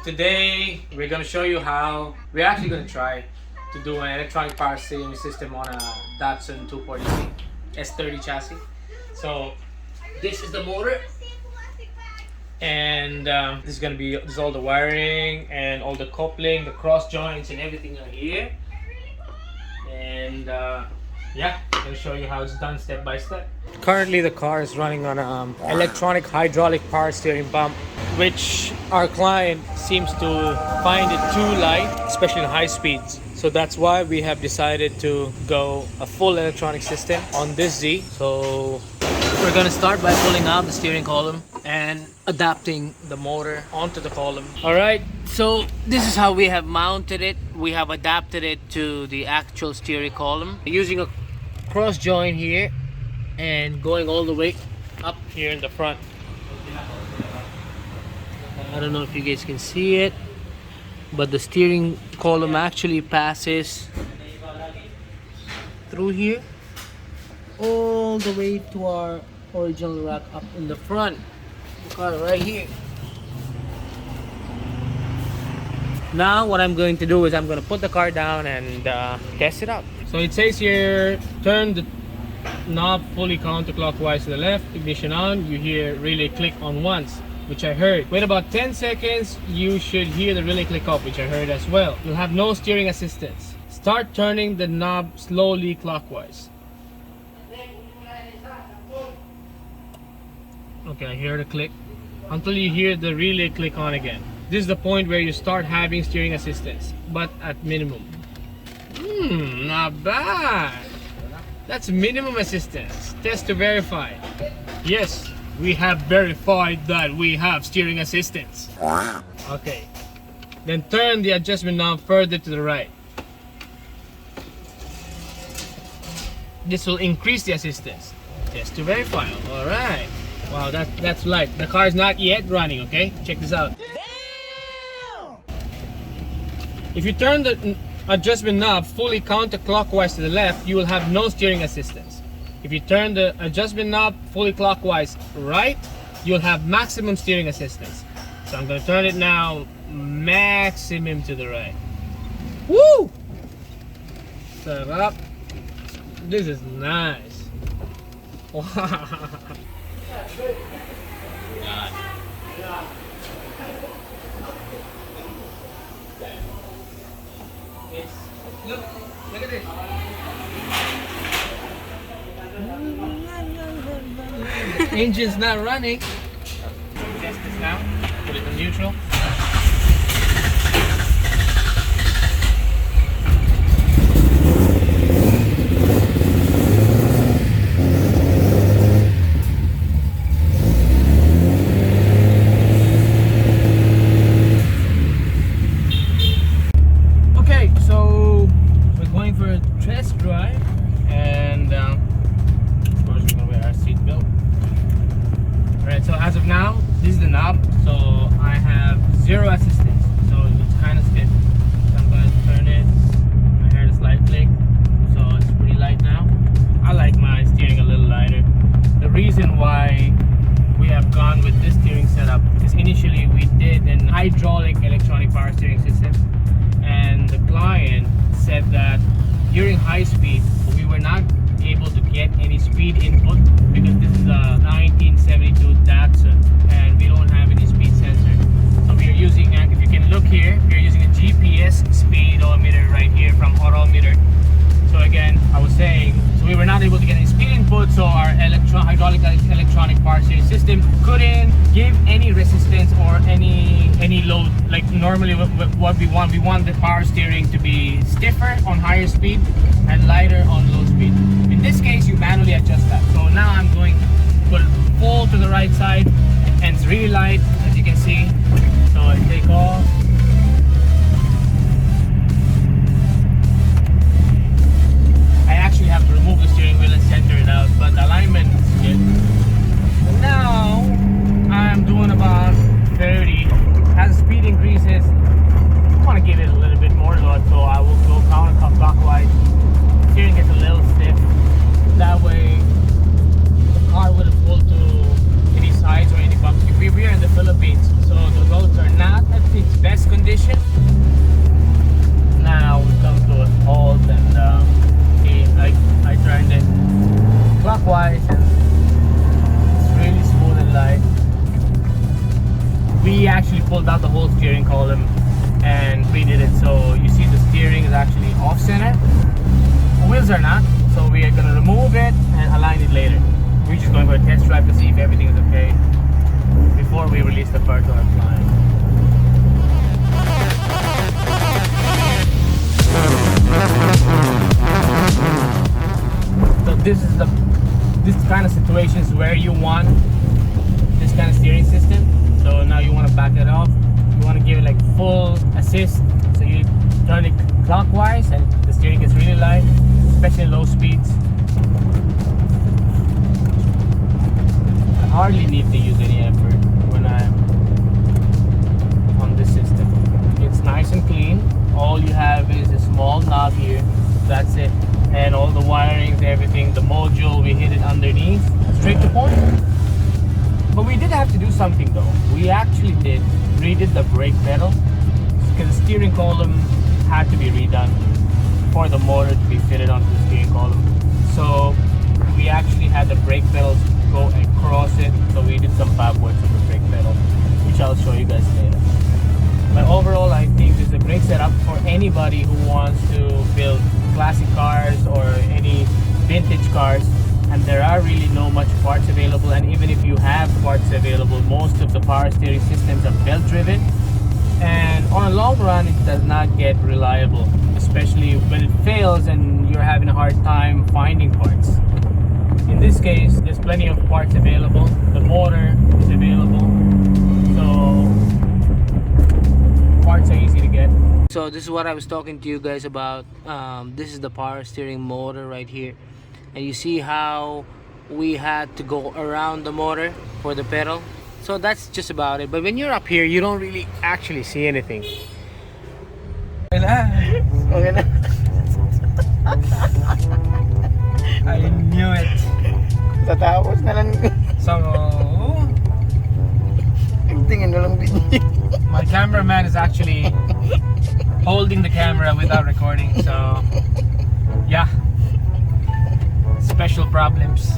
today we're gonna show you how we're actually gonna try to do an electronic power steering system on a Datsun 240Z S30 chassis. So this is the motor, and this is all the wiring and all the coupling, the cross joints and everything are here. And yeah, I'm gonna show you how it's done step by step. Currently the car is running on an electronic hydraulic power steering pump, which our client seems to find it too light, especially in high speeds. So that's why we have decided to go a full electronic system on this Z. So we're gonna start by pulling out the steering column and adapting the motor onto the column. All right, so this is how we have mounted it. We have adapted it to the actual steering column using a cross joint here and going all the way up here in the front. I don't know if you guys can see it, but the steering column actually passes through here all the way to our original rack up in the front. The car right here. Now what I'm going to do is I'm going to put the car down and test it out. So it says here, turn the knob fully counterclockwise to the left, ignition on, you hear relay click on once, which I heard. Wait about 10 seconds, you should hear the relay click off, which I heard as well. You'll have no steering assistance. Start turning the knob slowly clockwise. Okay, I hear the click until you hear the relay click on again. This is the point where you start having steering assistance, but at minimum. Not bad. That's minimum assistance. Test to verify. Yes, we have verified that we have steering assistance. Okay. Then turn the adjustment knob further to the right. This will increase the assistance. Test to verify. All right. Wow, that's light. The car is not yet running, okay? Check this out. If you turn the adjustment knob fully counterclockwise to the left, you will have no steering assistance. If you turn the adjustment knob fully clockwise right, you'll have maximum steering assistance. So I'm going to turn it now maximum to the right. Woo! Set up. This is nice. Wow. God. Look at this. Engine's not running. Test this now. Put it in neutral. So as of now, this is the knob, so I have zero assistance, so it's kind of stiff. So I'm going to turn it. I heard a slight click, so it's pretty light now. I like my steering a little lighter. The reason why we have gone with this steering setup is initially we did an hydraulic electronic power steering system, and the client said that during high speed we were not able to get any speed input because this is a 1972 Datsun and we don't have any speed sensor. So we are using, if you can look here, we are using a GPS speedometer right here from Autometer. So again, I was saying, so we were not able to get any speed input, so our hydraulic electronic power steering system couldn't give any resistance or any load. Like normally what we want the power steering to be stiffer on higher speed and lighter on low speed. In this case, you manually adjust that. So now I'm going to put full to the right side, and it's really light, as you can see. So I take off. I actually have to remove the steering wheel and center it out, but the alignment is good. And now I'm doing about 30. As the speed increases, I want to give it a little bit more load, so I will go counterclockwise. Steering gets a little stiff. That way the car wouldn't fall to any sides or any bumps. We are in the Philippines, so the roads are not at its best center. The wheels are not, so we are gonna remove it and align it later. We're just going for a test drive to see if everything is okay before we release the car to our client. So this kind of situations where you want this kind of steering system. So now you want to back it off. You want to give it like full assist. So you turn it clockwise and the steering gets really light, especially low speeds. I hardly need to use any effort when I'm on this system. It's nice and clean. All you have is a small knob here. That's it. And all the wirings, everything, the module, we hit it underneath, straight to point. But we did have to do something though. We actually redid the brake pedal because the steering column had to be redone for the motor to be fitted onto the steering column. So we actually had the brake pedals go across it. So we did some fab works on the brake pedal, which I'll show you guys later. But overall, I think this is a great setup for anybody who wants to build classic cars or any vintage cars. And there are really no much parts available, and even if you have parts available, most of the power steering systems are belt driven, and on a long run it does not get reliable, especially when it fails and you're having a hard time finding parts. In this case, there's plenty of parts available. The motor is available, so parts are easy to get. So this is what I was talking to you guys about. This is the power steering motor right here. And you see how we had to go around the motor for the pedal. So that's just about it. But when you're up here, you don't really actually see anything. Okay na. I knew it. Tatapos na lang. So, Tingin na lang video. My cameraman is actually holding the camera without recording, so yeah, special problems.